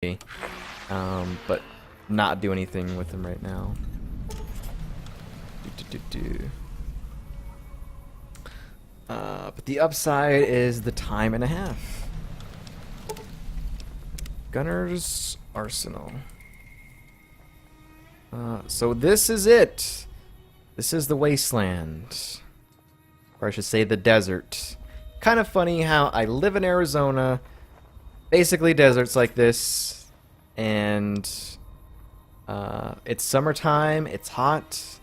but not do anything with them right now. But the upside is the time and a half. Gunner's Arsenal. So this is it. This is the wasteland. Or I should say the desert. Kind of funny how I live in Arizona, basically deserts like this, and it's summertime, it's hot.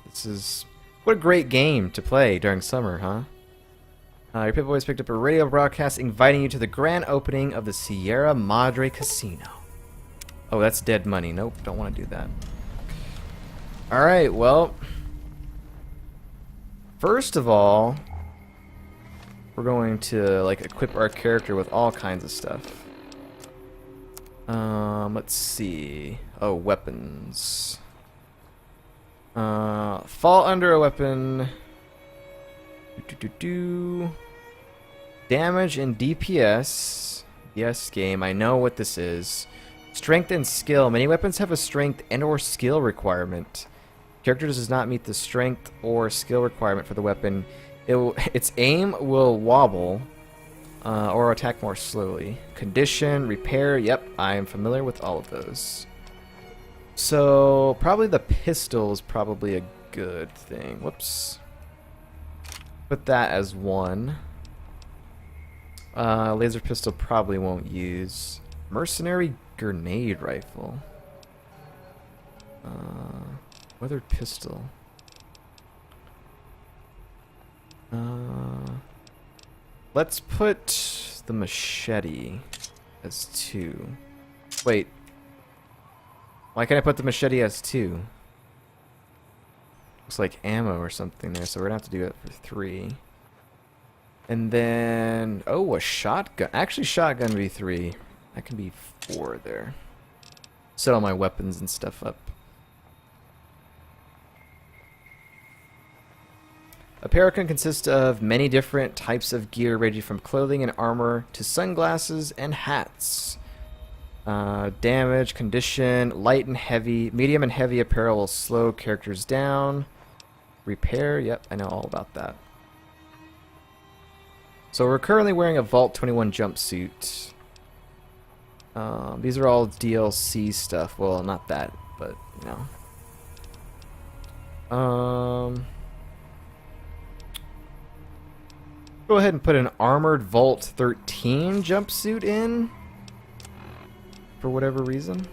What a great game to play during summer, huh? Your Pip Boys picked up a radio broadcast inviting you to the grand opening of the Sierra Madre Casino. Oh, that's dead money. Nope, don't want to do that. Alright, well, first of all, we're going to like equip our character with all kinds of stuff. Let's see. Oh, weapons. Fall under a weapon. Damage and DPS. Yes, game. I know what this is. Strength and skill. Many weapons have a strength and or skill requirement. Character does not meet the strength or skill requirement for the weapon. Its aim will wobble or attack more slowly. Condition, repair. Yep, I am familiar with all of those. So probably the pistol is probably a good thing. Whoops. Put that as one. Laser pistol probably won't use. Mercenary grenade rifle. Weathered pistol. Let's put the machete as 2. Wait. Why can't I put the machete as 2? Looks like ammo or something there, so we're gonna have to do it for 3. And then, oh, a shotgun. Actually, shotgun would be 3. That can be 4 there. Set all my weapons and stuff up. Apparel can consist of many different types of gear, ranging from clothing and armor to sunglasses and hats. Damage, condition, light and heavy. Medium and heavy apparel will slow characters down. Repair, yep, I know all about that. So we're currently wearing a Vault 21 jumpsuit. These are all DLC stuff. Well, not that, but, you know. Go ahead and put an Armored Vault 13 jumpsuit in. For whatever reason.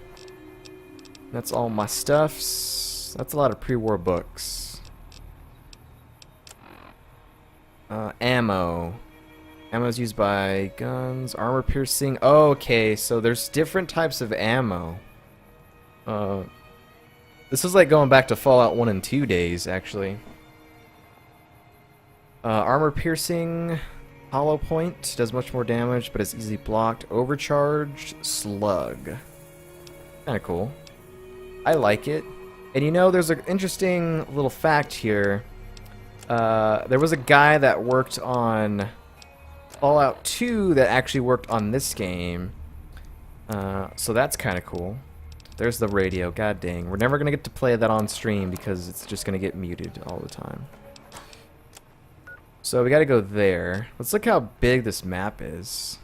That's all my stuffs. That's a lot of pre-war books. Ammo. Ammo is used by guns, armor piercing. Oh, okay, so there's different types of ammo. This is like going back to Fallout 1 and 2 days, actually. Armor piercing, hollow point, does much more damage, but is easily blocked. Overcharged, slug. Kinda cool. I like it. And you know, there's an interesting little fact here. There was a guy that worked on Fallout 2 that actually worked on this game. So that's kinda cool. There's the radio, god dang. We're never gonna get to play that on stream because it's just gonna get muted all the time. So we gotta go there. Let's look how big this map is.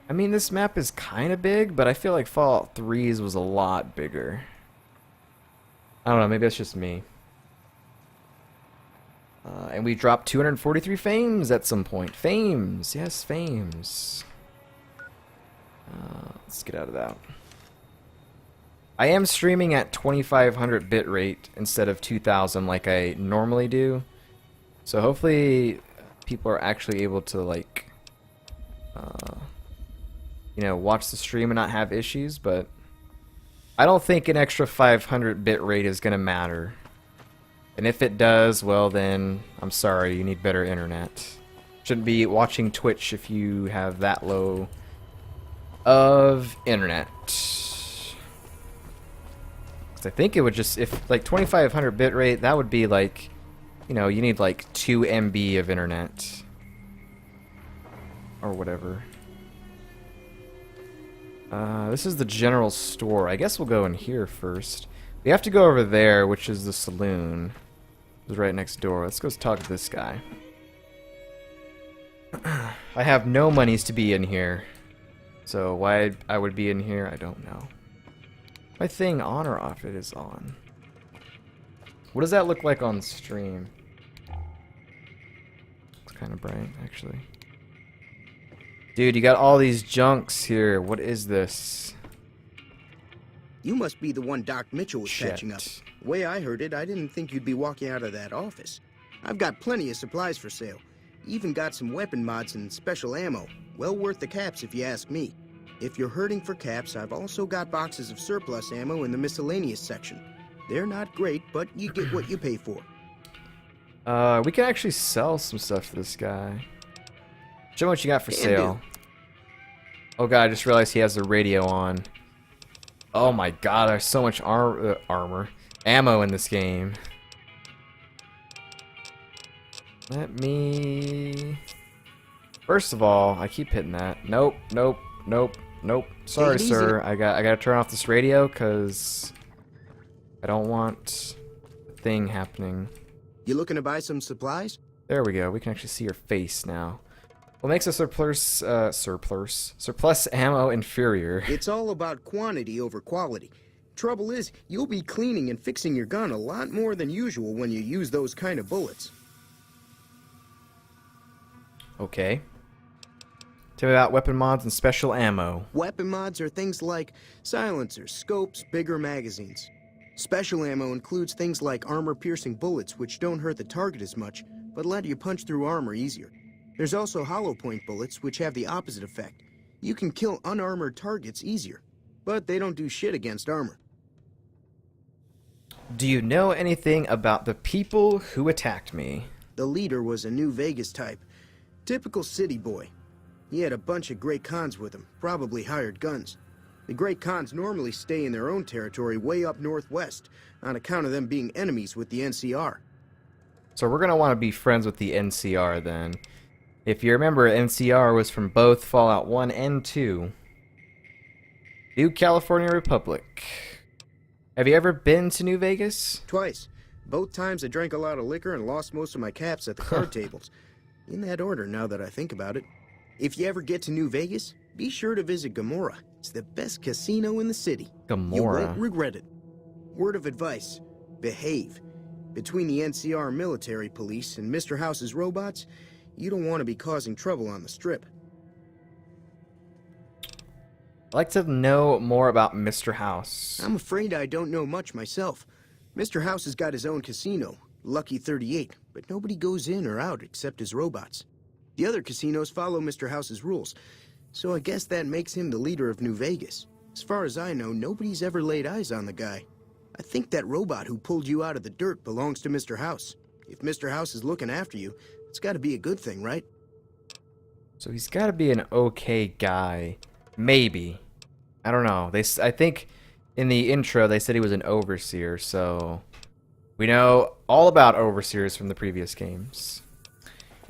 I mean, this map is kind of big, but I feel like Fallout 3's was a lot bigger. I don't know, maybe that's just me. And we dropped 243 fames at some point. Fames! Yes, fames. Let's get out of that. I am streaming at 2500 bitrate instead of 2000 like I normally do. So hopefully people are actually able to like you know, watch the stream and not have issues, but I don't think an extra 500 bitrate is going to matter. And if it does, well then I'm sorry, you need better internet. Shouldn't be watching Twitch if you have that low of internet. I think it would just, if like 2500 bitrate, that would be like You know, you need like 2 MB of internet. Or whatever. This is the general store. I guess we'll go in here first. We have to go over there, which is the saloon. It's right next door. Let's go talk to this guy. I have no monies to be in here. So why I would be in here, I don't know. My thing on or off? It is on. What does that look like on stream? It's kind of bright, actually. Dude, you got all these junks here. What is this? You must be the one Doc Mitchell was patching up. The way I heard it, I didn't think you'd be walking out of that office. I've got plenty of supplies for sale. Even got some weapon mods and special ammo. Well worth the caps if you ask me. If you're hurting for caps, I've also got boxes of surplus ammo in the miscellaneous section. They're not great, but you get what you pay for. We can actually sell some stuff to this guy. Show me what you got for sale. Oh god, I just realized he has the radio on. Oh my god, there's so much ammo in this game. Let me... First of all, I keep hitting that. Nope, nope, nope, nope. Sorry, sir. I gotta turn off this radio because I don't want a thing happening. You looking to buy some supplies? There we go. We can actually see your face now. What makes a surplus ammo inferior? It's all about quantity over quality. Trouble is, you'll be cleaning and fixing your gun a lot more than usual when you use those kind of bullets. Okay. Tell me about weapon mods and special ammo. Weapon mods are things like silencers, scopes, bigger magazines. Special ammo includes things like armor-piercing bullets, which don't hurt the target as much, but let you punch through armor easier. There's also hollow point bullets, which have the opposite effect. You can kill unarmored targets easier, but they don't do shit against armor. Do you know anything about the people who attacked me? The leader was a New Vegas type. Typical city boy. He had a bunch of Great Khans with him, probably hired guns. The Great Khans normally stay in their own territory way up northwest, on account of them being enemies with the NCR. So we're gonna want to be friends with the NCR then. If you remember, NCR was from both Fallout 1 and 2. New California Republic. Have you ever been to New Vegas? Twice. Both times I drank a lot of liquor and lost most of my caps at the card tables. In that order, now that I think about it. If you ever get to New Vegas, be sure to visit Gomorrah. It's the best casino in the city. Gomorrah? You won't regret it. Word of advice, behave. Between the NCR military police and Mr. House's robots, you don't want to be causing trouble on the strip. I'd like to know more about Mr. House. I'm afraid I don't know much myself. Mr. House has got his own casino, Lucky 38, but nobody goes in or out except his robots. The other casinos follow Mr. House's rules, so I guess that makes him the leader of New Vegas. As far as I know, nobody's ever laid eyes on the guy. I think that robot who pulled you out of the dirt belongs to Mr. House. If Mr. House is looking after you, it's got to be a good thing, right? So he's got to be an okay guy. Maybe. I don't know. I think in the intro they said he was an overseer, so we know all about overseers from the previous games.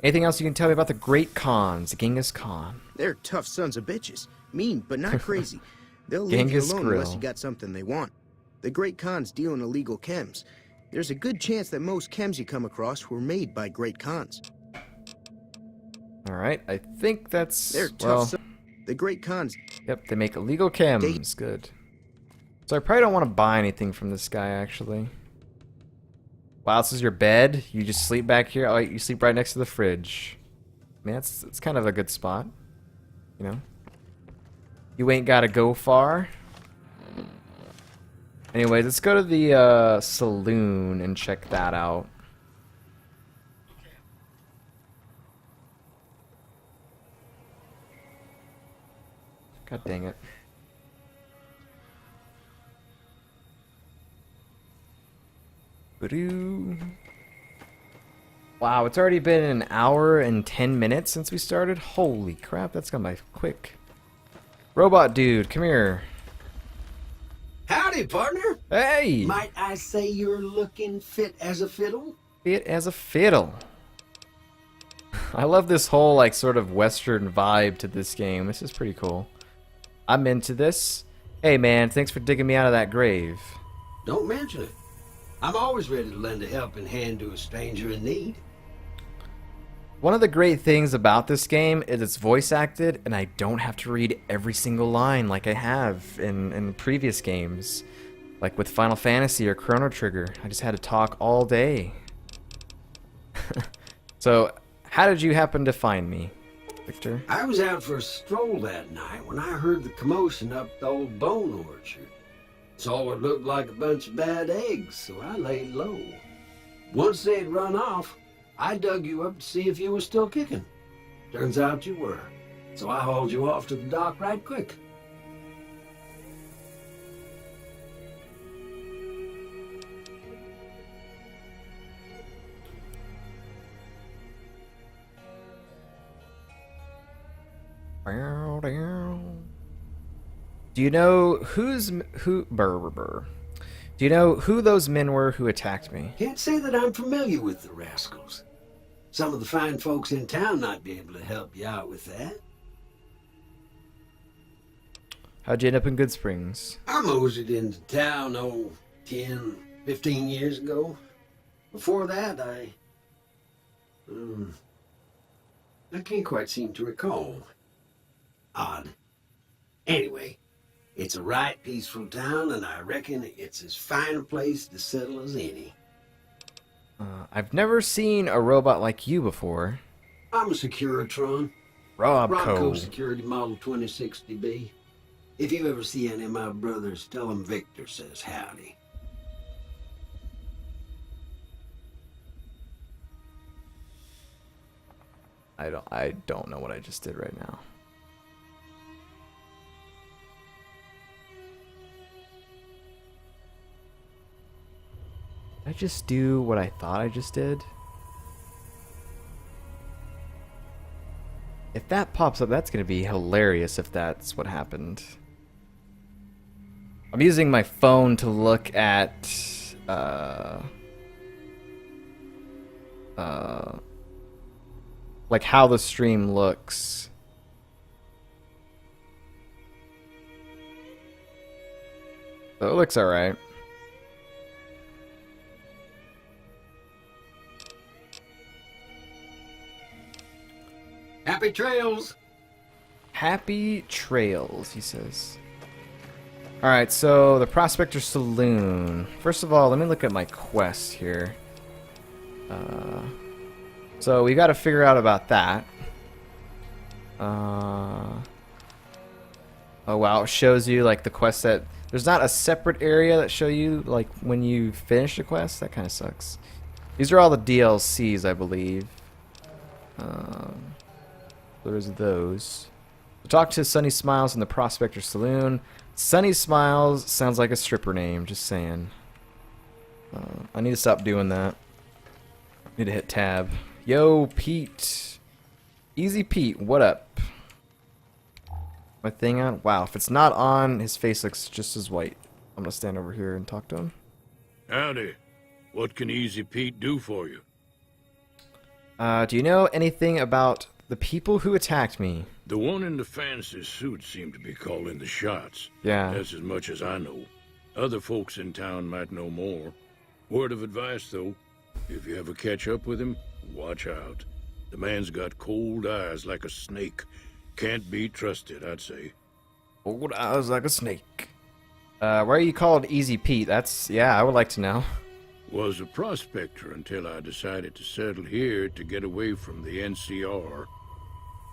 Anything else you can tell me about the Great Khans, Genghis Khan? They're tough sons of bitches. Mean, but not crazy. They'll leave you alone unless you got something they want. The Great Khans deal in illegal chems. There's a good chance that most chems you come across were made by Great Khans. Alright, I think that's... They're tough. The Great Khans... Yep, they make illegal chems. Good. So I probably don't want to buy anything from this guy, actually. Wow, this is your bed? You just sleep back here? Oh, you sleep right next to the fridge. Man, it's kind of a good spot. You know? You ain't gotta go far. Anyways, let's go to the saloon and check that out. God dang it. Wow, it's already been an hour and 10 minutes since we started. Holy crap, that's gone by quick. Robot dude, come here. Howdy, partner. Hey! Might I say you're looking fit as a fiddle? Fit as a fiddle. I love this whole like sort of western vibe to this game. This is pretty cool. I'm into this. Hey man, thanks for digging me out of that grave. Don't mention it. I'm always ready to lend a helping hand to a stranger in need. One of the great things about this game is it's voice acted, and I don't have to read every single line like I have in previous games. Like with Final Fantasy or Chrono Trigger. I just had to talk all day. So, how did you happen to find me, Victor? I was out for a stroll that night when I heard the commotion up the old bone orchard. Saw what looked like a bunch of bad eggs, so I laid low. Once they'd run off, I dug you up to see if you were still kicking. Turns out you were, so I hauled you off to the dock right quick. Do you know Do you know who those men were who attacked me? Can't say that I'm familiar with the rascals. Some of the fine folks in town might be able to help you out with that. How'd you end up in Goodsprings? I moseyed into town, 10, 15 years ago. Before that, I can't quite seem to recall. Odd. Anyway, it's a right peaceful town, and I reckon it's as fine a place to settle as any. I've never seen a robot like you before. I'm a Securitron. Robco. Security Model 2060B. If you ever see any of my brothers, tell them Victor says howdy. I don't know what I just did right now. Did I just do what I thought I just did? If that pops up, that's going to be hilarious if that's what happened. I'm using my phone to look at like how the stream looks. So it looks alright. Happy trails! Happy trails, he says. Alright, so the Prospector Saloon. First of all, let me look at my quest here. So we got to figure out about that. Oh wow, it shows you like the quest that... There's not a separate area that show you like when you finish the quest. That kind of sucks. These are all the DLCs, I believe. There's those. Talk to Sunny Smiles in the Prospector Saloon. Sunny Smiles sounds like a stripper name, just saying. I need to stop doing that. Need to hit tab. Yo, Pete. Easy Pete, what up? My thing on? Wow, if it's not on, his face looks just as white. I'm gonna stand over here and talk to him. Howdy. What can Easy Pete do for you? Do you know anything about the people who attacked me? The one in the fancy suit seemed to be calling the shots. Yeah. That's as much as I know. Other folks in town might know more. Word of advice, though. If you ever catch up with him, watch out. The man's got cold eyes like a snake. Can't be trusted, I'd say. Old eyes like a snake. Why are you called Easy Pete? Yeah, I would like to know. Was a prospector until I decided to settle here to get away from the NCR.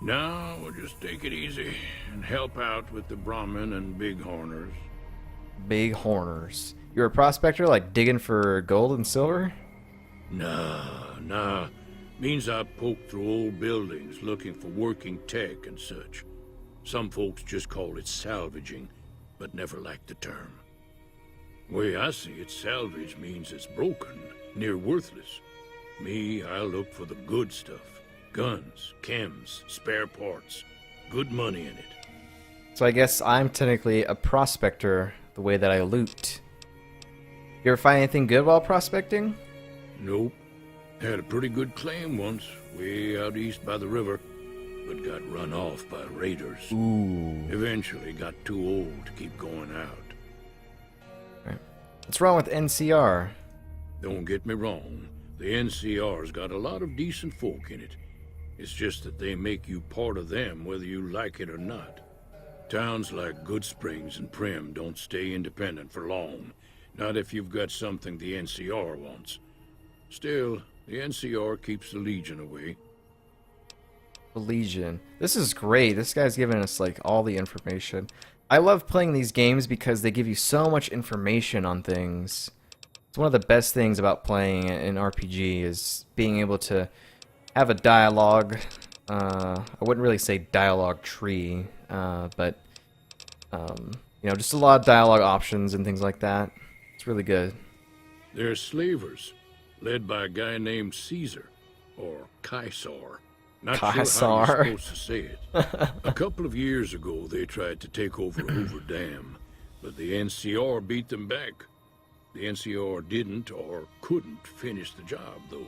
Now we'll just take it easy and help out with the Brahmin and Bighorners. Bighorners. You're a prospector, like digging for gold and silver? Nah. Means I poke through old buildings looking for working tech and such. Some folks just call it salvaging, but never liked the term. Way I see it, salvage means it's broken, near worthless. Me, I look for the good stuff. Guns, chems, spare parts. Good money in it. So I guess I'm technically a prospector the way that I loot. You ever find anything good while prospecting? Nope. Had a pretty good claim once, way out east by the river, but got run off by raiders. Ooh. Eventually got too old to keep going out. Right. What's wrong with NCR? Don't get me wrong, the NCR's got a lot of decent folk in it. It's just that they make you part of them whether you like it or not. Towns like Goodsprings and Prim don't stay independent for long, not if you've got something the NCR wants. Still, the NCR keeps the Legion away. The Legion. This is great. This guy's giving us like all the information. I love playing these games because they give you so much information on things. It's one of the best things about playing an RPG is being able to have a dialogue. I wouldn't really say dialogue tree, but you know, just a lot of dialogue options and things like that. It's really good. They're slavers, led by a guy named Caesar, or Caesar. Not sure how Caesar. you're supposed to say it. A couple of years ago, they tried to take over Hoover Dam, but the NCR beat them back. The NCR didn't or couldn't finish the job, though.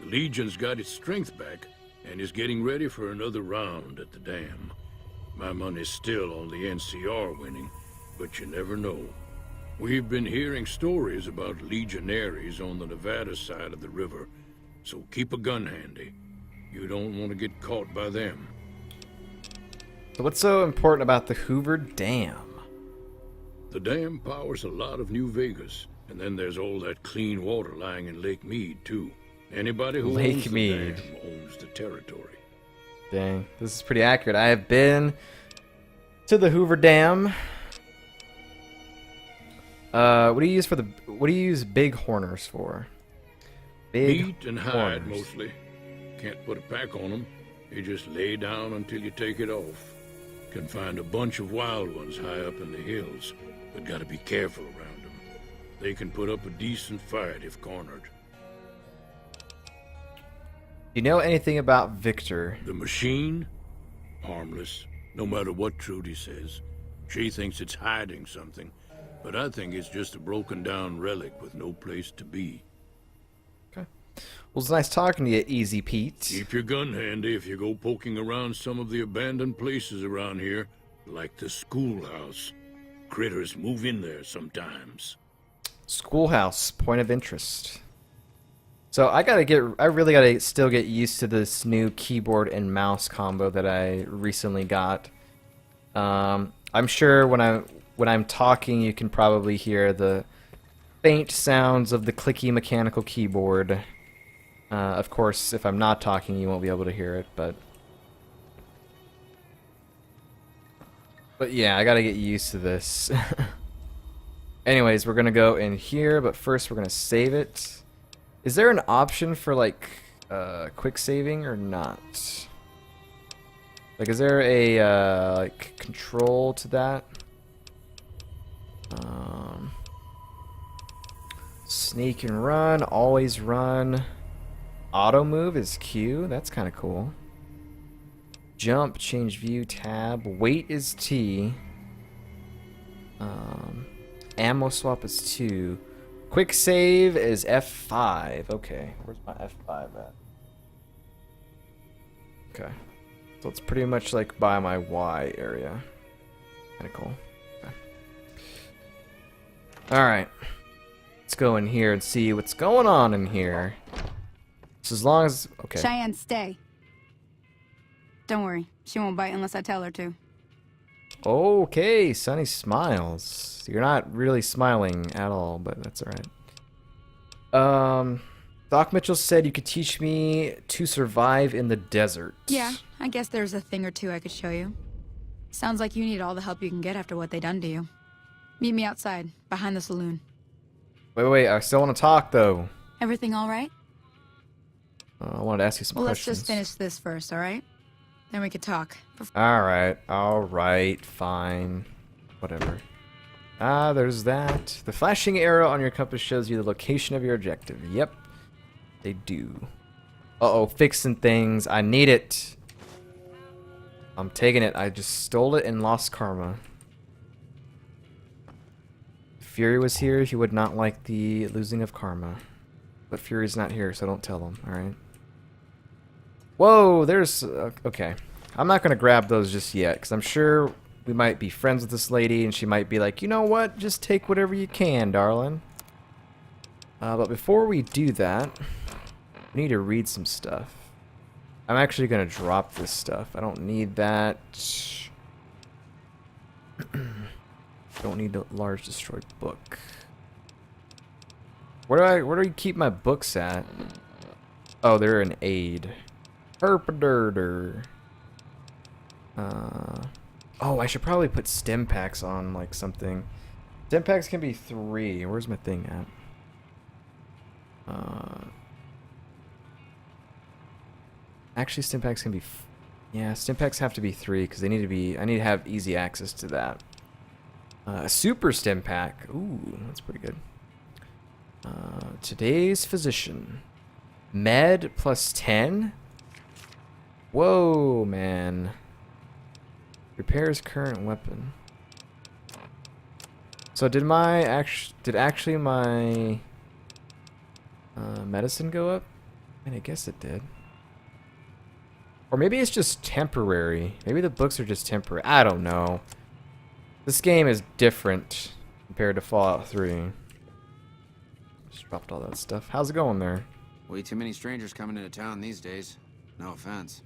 The Legion's got its strength back and is getting ready for another round at the dam. My money's still on the NCR winning, but you never know. We've been hearing stories about legionaries on the Nevada side of the river, so keep a gun handy. You don't want to get caught by them. So what's so important about the Hoover Dam? The dam powers a lot of New Vegas, and then there's all that clean water lying in Lake Mead, too. Anybody who Lake owns the Mead. dam owns the territory. Dang, this is pretty accurate. I have been to the Hoover Dam. What do you use big horners for? Big Meat and hide, horners. mostly. Can't put a pack on them. You just lay down until you take it off. Can find a bunch of wild ones high up in the hills, but gotta be careful around them. They can put up a decent fight if cornered. You know anything about Victor? The machine? Harmless, no matter what Trudy says. She thinks it's hiding something, but I think it's just a broken down relic with no place to be. Okay. Well, it's nice talking to you, Easy Pete. Keep your gun handy if you go poking around some of the abandoned places around here, like the schoolhouse. Critters move in there sometimes. Schoolhouse, point of interest. So I really gotta still get used to this new keyboard and mouse combo that I recently got. I'm sure when I'm talking, you can probably hear the faint sounds of the clicky mechanical keyboard. Of course, if I'm not talking, you won't be able to hear it, but yeah, I gotta get used to this. Anyways, we're gonna go in here, but first we're gonna save it. Is there an option for like quick saving or not? Like, is there a like control to that? Sneak and run, always run. Auto move is Q. That's kind of cool. Jump, change view, tab. Wait is T. Ammo swap is 2. Quick save is F5. Okay, where's my F5 at? Okay, so it's pretty much like by my Y area. Kind of cool. Okay. All right, let's go in here and see what's going on in here. So as long as okay. Cheyenne, stay. Don't worry, she won't bite unless I tell her to. Okay, Sunny smiles. You're not really smiling at all, but that's alright. Doc Mitchell said you could teach me to survive in the desert. Yeah, I guess there's a thing or two I could show you. Sounds like you need all the help you can get after what they done to you. Meet me outside, behind the saloon. Wait, I still want to talk though. Everything all right? I wanted to ask you some Well, let's questions. just finish this first, all right? Then we could talk. Alright, fine. Whatever. There's that. The flashing arrow on your compass shows you the location of your objective. Yep, they do. Uh-oh, fixing things. I need it. I'm taking it. I just stole it and lost karma. If Fury was here, he would not like the losing of karma. But Fury's not here, so don't tell them, alright? Whoa, there's... okay. I'm not going to grab those just yet, because I'm sure we might be friends with this lady, and she might be like, you know what? Just take whatever you can, darling. But before we do that, we need to read some stuff. I'm actually going to drop this stuff. I don't need that. Don't need a large destroyed book. Where do I keep my books at? Oh, they're an aid. Herpaderder. Oh, I should probably put stim packs on like something. Stim packs can be 3. Where's my thing at? Actually, stim packs can be. Yeah, stim packs have to be 3 because they need to be. I need to have easy access to that. A super stim pack. Ooh, that's pretty good. Today's physician. Med plus 10. Whoa, man. Repairs current weapon. So did my actually my medicine go up? I mean, I guess it did. Or maybe it's just temporary. Maybe the books are just temporary. I don't know. This game is different compared to Fallout 3. Just dropped all that stuff. How's it going there? Way too many strangers coming into town these days. No offense.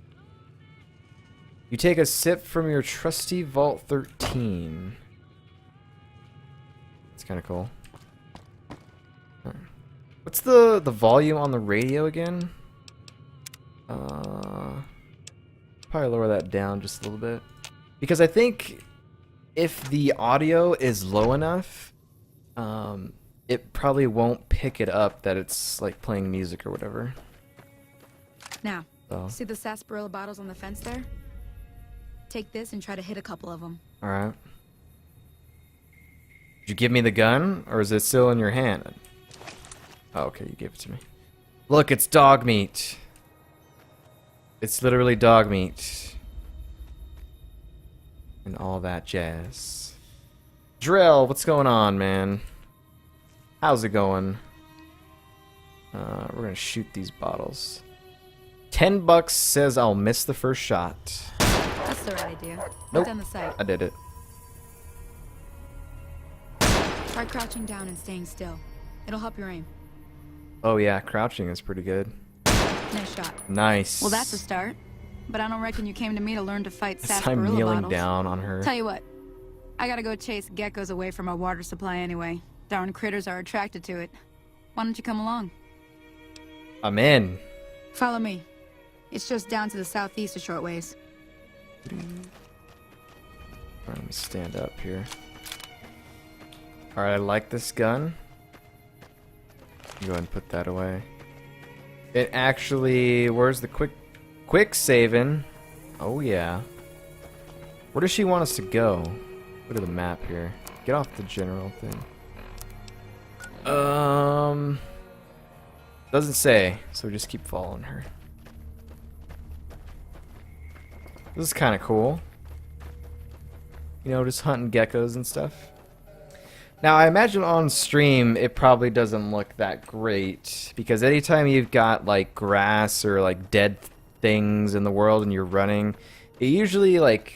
You take a sip from your trusty Vault 13. It's kind of cool. Alright. What's the volume on the radio again? Probably lower that down just a little bit. Because I think if the audio is low enough, it probably won't pick it up that it's like playing music or whatever. Now, So. see the sarsaparilla bottles on the fence there? Take this and try to hit a couple of them. Alright. Did you give me the gun, or is it still in your hand? Oh, okay, you gave it to me. Look, it's dog meat. It's literally dog meat. And all that jazz. Drill, what's going on, man? How's it going? We're gonna shoot these bottles. $10 says I'll miss the first shot. That's the right idea. Nope. Look down the sight. I did it. Try crouching down and staying still. It'll help your aim. Oh yeah, crouching is pretty good. Nice shot. Nice. Well, that's a start. But I don't reckon you came to me to learn to fight I'm sarsaparilla kneeling bottles. down on her. Tell you what, I gotta go chase geckos away from our water supply anyway. Darn critters are attracted to it. Why don't you come along? I'm in. Follow me. It's just down to the southeast a short ways. Alright, let me stand up here. Alright, I like this gun. Go ahead and put that away. It actually... Where's the quick saving? Oh, yeah. Where does she want us to go? Look at the map here. Get off the general thing. Doesn't say, so just keep following her. This is kind of cool. You know, just hunting geckos and stuff. Now, I imagine on stream, it probably doesn't look that great. Because anytime you've got, like, grass or, like, dead things in the world and you're running, it usually, like...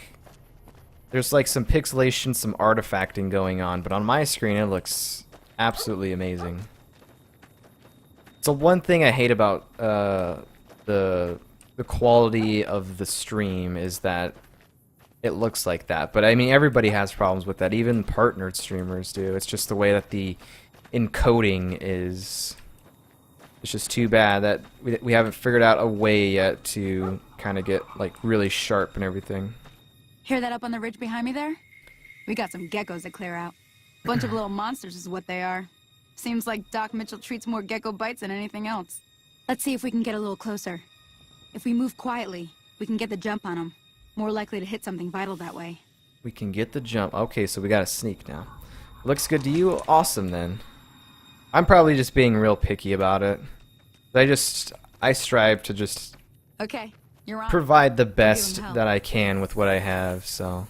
There's, like, some pixelation, some artifacting going on. But on my screen, it looks absolutely amazing. So one thing I hate about the quality of the stream is that it looks like that. But I mean, everybody has problems with that. Even partnered streamers do. It's just the way that the encoding is. It's just too bad that we haven't figured out a way yet to kind of get like really sharp and everything. Hear that up on the ridge behind me there? We got some geckos to clear out. Bunch of little monsters is what they are. Seems like Doc Mitchell treats more gecko bites than anything else. Let's see if we can get a little closer. If we move quietly, we can get the jump on them. More likely to hit something vital that way. We can get the jump. Okay, so we got to sneak now. Looks good to you? Awesome then. I'm probably just being real picky about it. I strive to just Okay, you're on. provide the I'll give 'em best hell. that I can with what I have, so.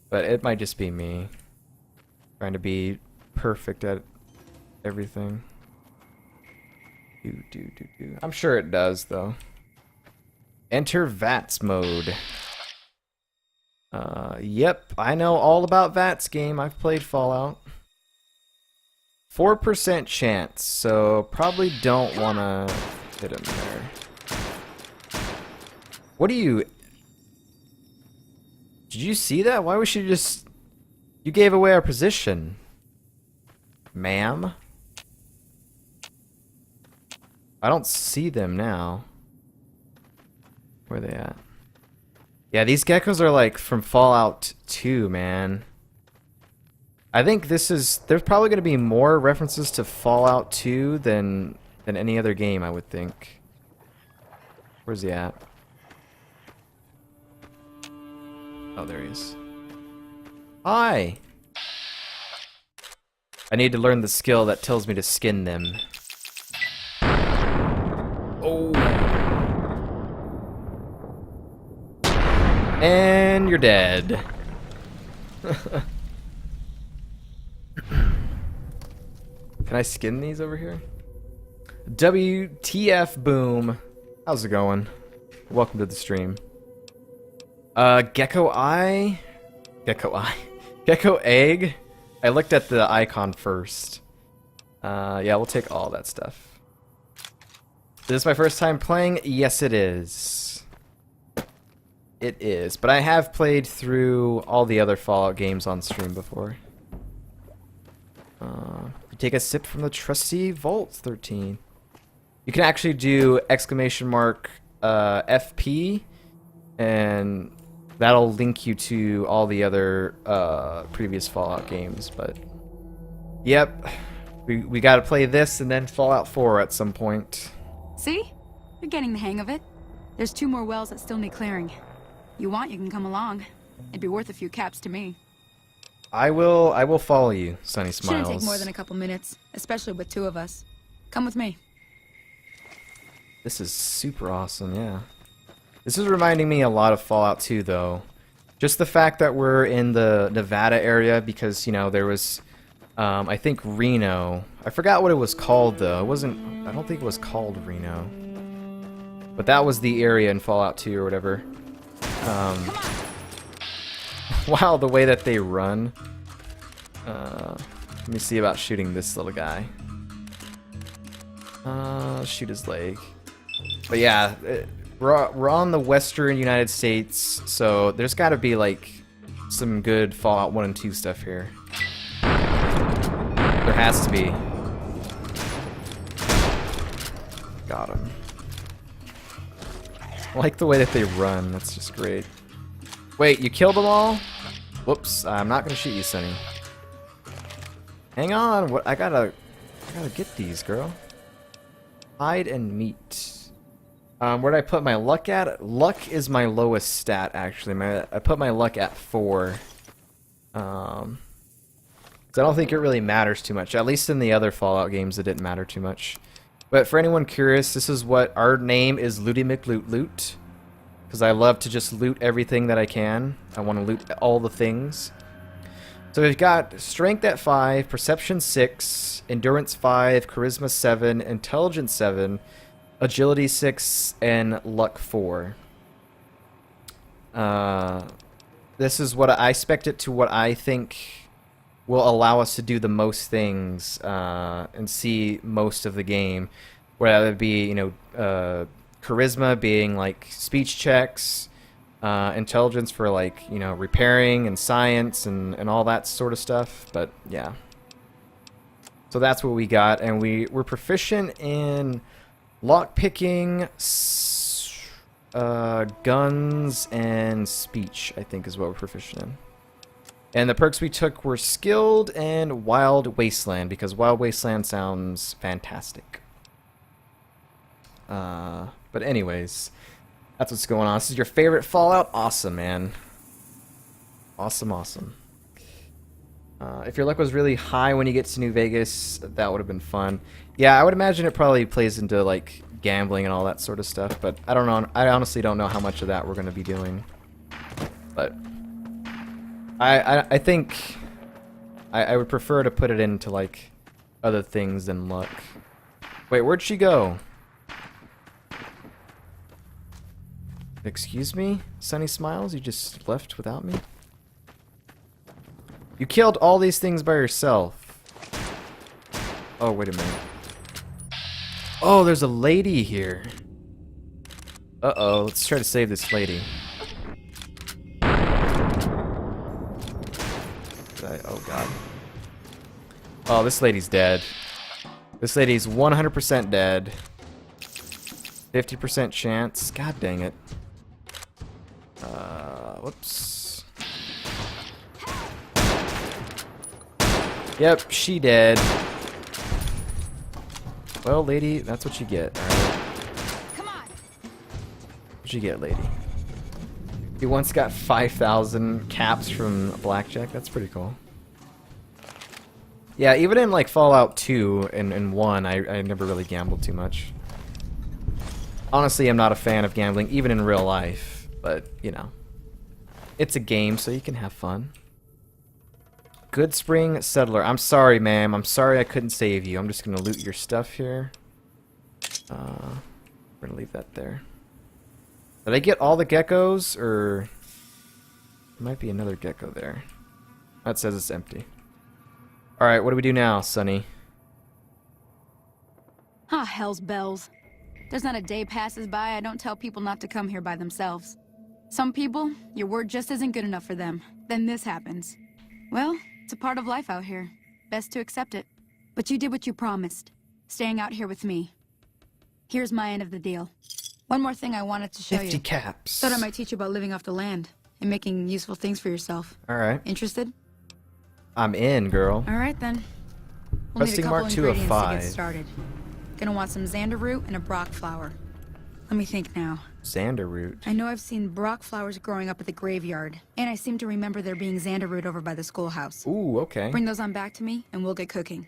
But it might just be me. Trying to be perfect at everything. I'm sure it does, though. Enter VATS mode. Yep, I know all about VATS game. I've played Fallout. 4% chance, so probably don't want to hit him there. What do you... Did you see that? Why was she just... You gave away our position. Ma'am? I don't see them now. Where are they at? Yeah, these geckos are like from Fallout 2, man. I think this is... There's probably going to be more references to Fallout 2 than any other game, I would think. Where's he at? Oh, there he is. Hi! I need to learn the skill that tells me to skin them. Oh! And you're dead. Can I skin these over here? WTF boom. How's it going? Welcome to the stream. Gecko eye? Gecko eye. Gecko egg? I looked at the icon first. Yeah, we'll take all that stuff. Is this my first time playing? Yes, it is. It is. But I have played through all the other Fallout games on stream before. Take a sip from the trusty Vault 13. You can actually do exclamation mark FP, and that'll link you to all the other previous Fallout games. But yep, we got to play this and then Fallout 4 at some point. See? You're getting the hang of it. There's 2 more wells that still need clearing. You want, you can come along. It'd be worth a few caps to me. I will follow you, Sunny Smiles. Shouldn't take more than a couple minutes, especially with 2 of us. Come with me. This is super awesome, yeah. This is reminding me a lot of Fallout 2, though. Just the fact that we're in the Nevada area, because, you know, there was, I think Reno. I forgot what it was called, though. It wasn't, I don't think it was called Reno. But that was the area in Fallout 2 or whatever. Wow, the way that they run. Let me see about shooting this little guy. Shoot his leg. But yeah, we're on the western United States, so there's got to be like some good Fallout 1 and 2 stuff here. There has to be. Got him. I like the way that they run. That's just great. Wait, you killed them all? Whoops, I'm not gonna shoot you, Sonny. Hang on, what? I gotta get these, girl. Hide and meat. Where did I put my luck at? Luck is my lowest stat, actually. I put my luck at 4. 'Cause I don't think it really matters too much. At least in the other Fallout games, it didn't matter too much. But for anyone curious, this is what our name is, Looty McLoot Loot. Because I love to just loot everything that I can. I want to loot all the things. So we've got Strength at 5, Perception 6, Endurance 5, Charisma 7, Intelligence 7, Agility 6, and Luck 4. This is what I expect it to what I think will allow us to do the most things and see most of the game. Whether it be, you know, charisma being like speech checks, intelligence for like, you know, repairing and science and all that sort of stuff. But yeah, so that's what we got, and we're proficient in lock picking, guns, and speech, I think is what we're proficient in. And the perks we took were skilled and Wild Wasteland, because Wild Wasteland sounds fantastic. But anyways, that's what's going on. This is your favorite Fallout? Awesome, man. Awesome, awesome. If your luck was really high when you get to New Vegas, that would have been fun. Yeah, I would imagine it probably plays into, like, gambling and all that sort of stuff, but I don't know. I honestly don't know how much of that we're going to be doing. But I think I would prefer to put it into, like, other things than luck. Wait, where'd she go? Excuse me? Sunny Smiles? You just left without me? You killed all these things by yourself. Oh, wait a minute. Oh, there's a lady here. Uh-oh, let's try to save this lady. Oh, God. Oh, this lady's dead. This lady's 100% dead. 50% chance. God dang it. Whoops. Yep, she dead. Well, lady, that's what you get. Alright. Come on. What'd you get, lady? You once got 5,000 caps from blackjack. That's pretty cool. Yeah, even in like Fallout 2 and 1, I never really gambled too much. Honestly, I'm not a fan of gambling, even in real life. But, you know. It's a game, so you can have fun. Goodspring Settler. I'm sorry, ma'am. I'm sorry I couldn't save you. I'm just going to loot your stuff here. We're going to leave that there. Did I get all the geckos, or... There might be another gecko there. That says it's empty. Alright, what do we do now, Sonny? Ah, hell's bells. There's not a day passes by I don't tell people not to come here by themselves. Some people, your word just isn't good enough for them. Then this happens. Well, it's a part of life out here. Best to accept it. But you did what you promised. Staying out here with me. Here's my end of the deal. One more thing I wanted to show 50 you. caps. Thought I might teach you about living off the land and making useful things for yourself. Alright. Interested? I'm in, girl. Alright then. We'll need a Pressing couple mark 2 of ingredients to 5. get started. Gonna want some xander root and a brock flower. Let me think now. Xander root. I know I've seen brock flowers growing up at the graveyard, and I seem to remember there being xander root over by the schoolhouse. Ooh, okay. Bring those on back to me, and we'll get cooking.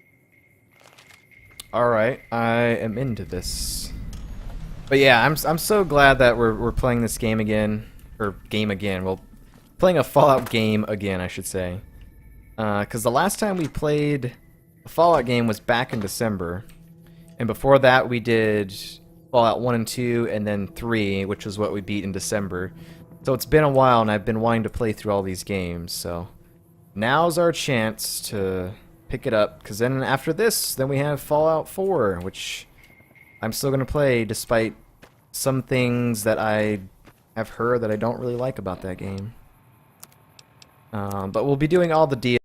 Alright, I am into this. But yeah, I'm so glad that we're playing this game again. Or game again. Well, playing a Fallout game again, I should say. Because the last time we played a Fallout game was back in December. And before that we did Fallout 1 and 2 and then 3, which was what we beat in December. So it's been a while and I've been wanting to play through all these games. So now's our chance to pick it up. Because then after this, then we have Fallout 4, which I'm still going to play despite some things that I have heard that I don't really like about that game. But we'll be doing all the deals.